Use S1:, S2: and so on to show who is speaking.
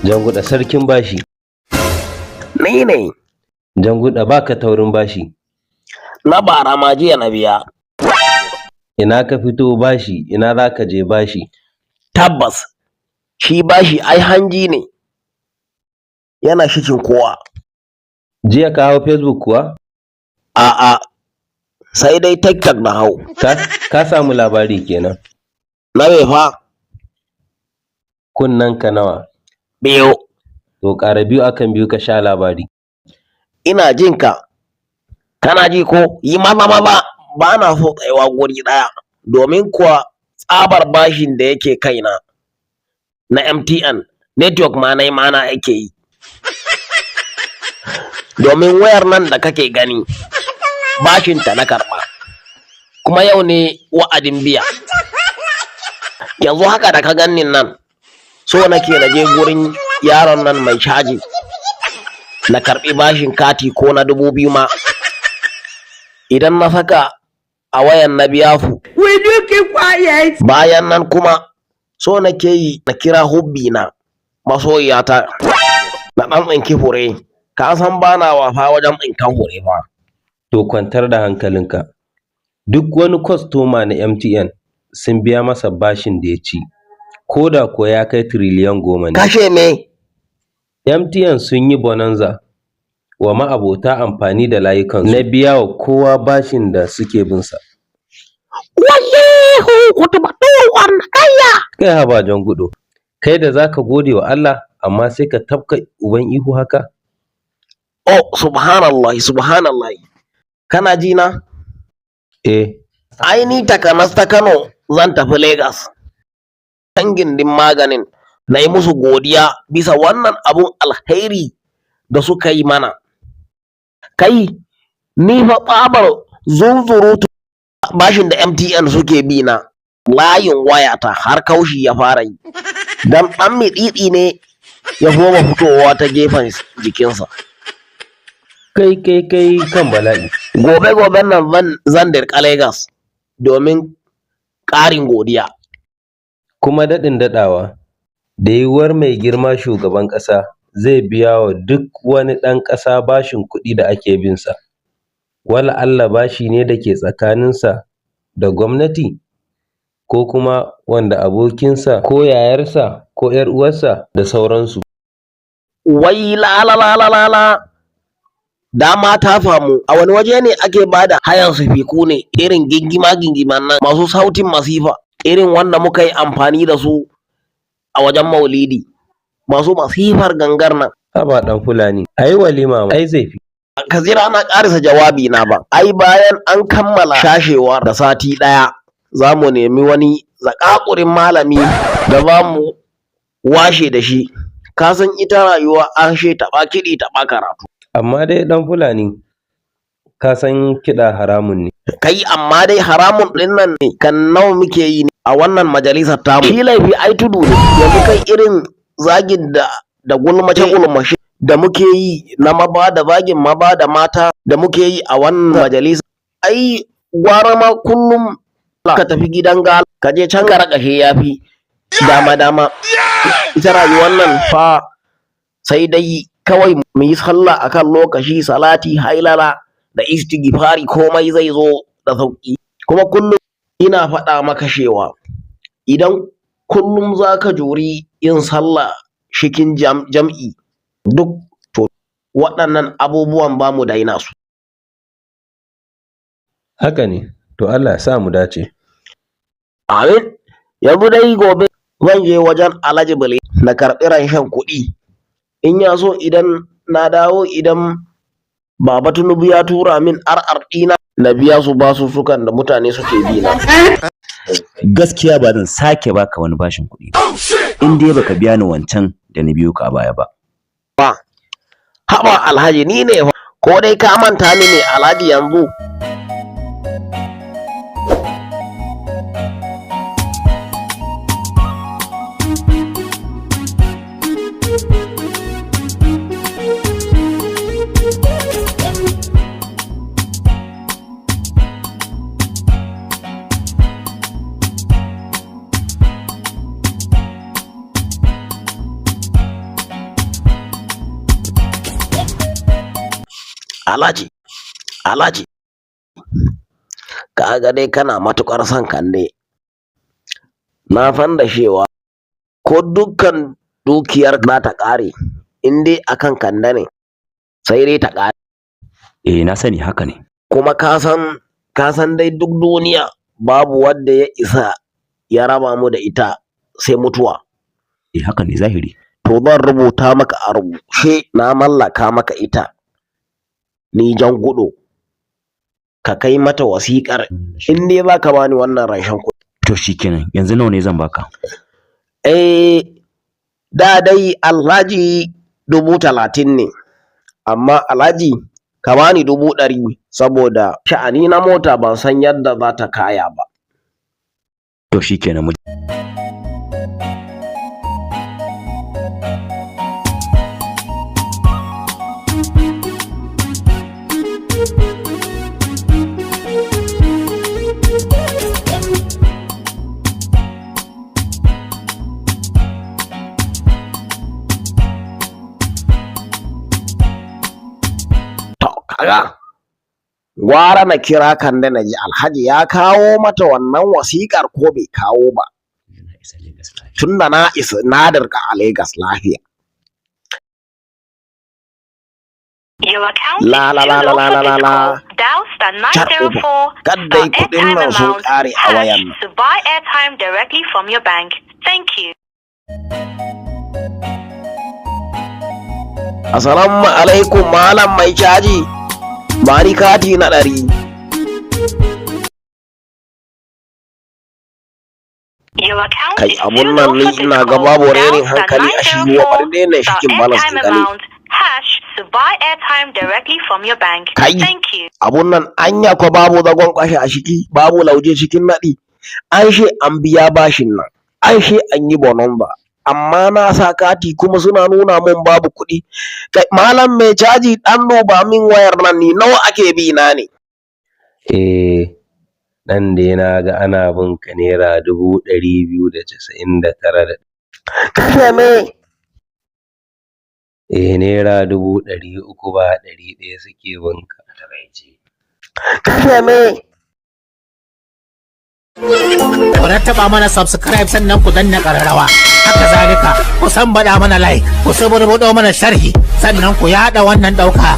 S1: Janguɗa sarkin bashi.
S2: Ni ne.
S1: Janguɗa baka taurin bashi.
S2: Na bara ma jiya na biya.
S1: Ina ka fito bashi, ina za ka je bashi.
S2: Tabbas, shi bashi ai hanji ne. Yana shikin kowa.
S1: Jiya ka hau Facebook kuwa?
S2: A'a, sai dai TikTok na hau.
S1: Ka samu labari kenan.
S2: Na me fa?
S1: Kunnanka nawa?
S2: Biyu.
S1: To ƙara biyu akan biyu ka sha labari.
S2: Ina jin ka. Kana ji ko? Yi maza ba na so tsayawa guri ɗaya. Domin kuwa tsabar bashin da yake kaina na MTN network ma na mana yake yi. Domin wayar nan da kake gani bashinta na karɓa. Kuma yau ne wa'adin biya. Yanzu haka da ka ganin nan so nake na je gurin yaron nan mai caji na karɓi bashin kati ko na 2000 ma. Idan na saka a wayan na biya fu.
S3: Will you keep quiet?
S2: Bayan nan kuma so nake yi na kira hubbi na masoyiyata na ɗan tsinki fure. Ka san bana wafa wajen tsinkan fure fa.
S1: To kwantar da hankalinka. Duk wani kwastoma na MTN sun biya masa bashin da ya ci. Ko da ko ya kai tiriliyan 10 ne.
S2: Kashe me?
S1: MTN sun yi bonanza wa ma'abota amfani da layukansu na biya wa kowa bashin da suke binsa.
S2: Wallahu kutubatun kayya.
S1: Kai haba Janguɗo, kai da zaka gode wa Allah amma sai ka tafka uban ihu haka?
S2: Oh, subhanallah. Kana ji na?
S1: Ai
S2: ni takanas ta Kano zan tafi Lagos. Tangin din maganin na yi musu godiya bisa wannan abun alheri da suka yi mana. Kai, ni fa tsabar zunzurutu bashin da MTN suke bi na layin wayata har kaushi ya fara yi. Dan ɗan miɗiɗi ne ya goma fitowa ta gefen jikinsa.
S1: Kai kan bala'i.
S2: Gobe nan zan dirka Lagos domin ƙarin godiya.
S1: Kuma daɗin daɗawa, da yiwuwar mai girma shugaban ƙasa zai biya wa duk wani ɗan ƙasa bashin kuɗi da ake binsa. Wala Allah bashi ne da ke tsakaninsa da gwamnati, ko kuma wanda abokinsa ko yayarsa ko ‘yar uwarsa da sauransu.
S2: Wai la. Dama ta famu a wani waje ne ake bada hayan sufiku ne irin gingiman nan masu sautin masifa irin wanda muka yi amfani da su a wajen maulidi masu masifar gangar nan.
S1: Haba ɗan Fulani, ai walima ai zai fi.
S2: Ka jira na ƙarisa jawabi na ba. Ai bayan an kammala shashewar da sati ɗaya za mu nemi wani zakakurin malami da za mu washe da shi. Ka san ita rayuwa an she taɓa kiɗi taɓa karatu.
S1: Amma dai ɗan Fulani, ka san kiɗa haramun ne.
S2: Kai amma dai haramun ɗin nan ne kan nawa muke yi ne a wannan majalisar tamu. Shi laifi ai tudu ne. Yanzu kai irin zagin da gulmace da muke yi na zagin da mata da muke yi a wannan majalisar. Ai gwara ma kullum ka tafi gidan gala ka je can ka raƙashe yafi dama. Ita rayuwar nan fa sai dai kawai mu yi sallah akan lokaci, salati, hailala da istighfari komai zai zo da sauki. Kuma kullum ina faɗa maka cewa idan kullum zaka juri yin sallah cikin jam'i duk to waɗannan abubuwan ba mu daina su.
S1: Haka ne, to Allah ya sa mu dace.
S2: Amin. Yanzu dai gobe zan je wajen Alhaji Bale na karɓi ranshen kuɗi. In ya so idan na dawo idan Baba Tinubu ya tura min ɗina na biya su basussukan da mutane suke bi na.
S4: Gaskiya ba zan sake baka wani bashin kuɗi ba. In dai baka biya ni wancan da na biyo ka a baya ba.
S2: Haba Alhaji ni ne ko dai ka manta ni ne Alhaji yanzu. Alhaji, Alhaji, ka ga dai kana matuƙar son Kande. Na san da cewa ko dukkan dukiyar za ta ƙare, in dai akan Kande ne, sai dai ta ƙare.
S4: Na sani haka ne.
S2: Kuma ka san dai duk duniya babu wanda ya isa ya raba mu da ita sai mutuwa.
S4: Haka ne zahiri.
S2: To zan rubuta maka a rubuce na mallaka maka ita. Ni Jan Gudo. Ka kai mata wasiƙar in dai za ka bani wannan ranshen kuɗi.
S4: To shikenan, yanzu nawa ne zan baka?
S2: Da dai Alhaji 30,000 ne, amma Alhaji ka bani 100,000 saboda sha'ani na mota ban san yadda za ta kaya ba.
S4: To shikenan mu.
S2: Kaga gwara na kira Kande na ji Alhaji ya kawo mata wannan wasiƙar ko bai kawo ba, tunda na dirka a Legas lafiya. La car uba, kaddai kuɗin nan sun ƙare a wayan nan. Assalamu alaikum malam mai caji. Bani kati na 100. Kai abun nan ni ina ga babu renin hankali a shi wa ɓarde ne shikin balas hankali. Kai abun nan anya ko babu zagon kwashe a shiki, babu lauje cikin naɗi. An she an biya bashin nan, an she an yi bonon ba. Amma na sa kati kuma suna nuna mun babu kuɗi. Kai malam mai caji ɗan duba min wayar nan ni nawa ake bi na ne?
S1: Nan dai na ga ana bin ka naira 299.
S2: Kashe me?
S1: Naira 300 ba 100 suke bin ka.
S2: Kashe me?
S5: Ku rattaba mana subscribe sannan ku danna ƙararrawa. Haka zalika ku san bada mana like, ku saburbudo mana sharhi sannan ku yada wannan ɗauka.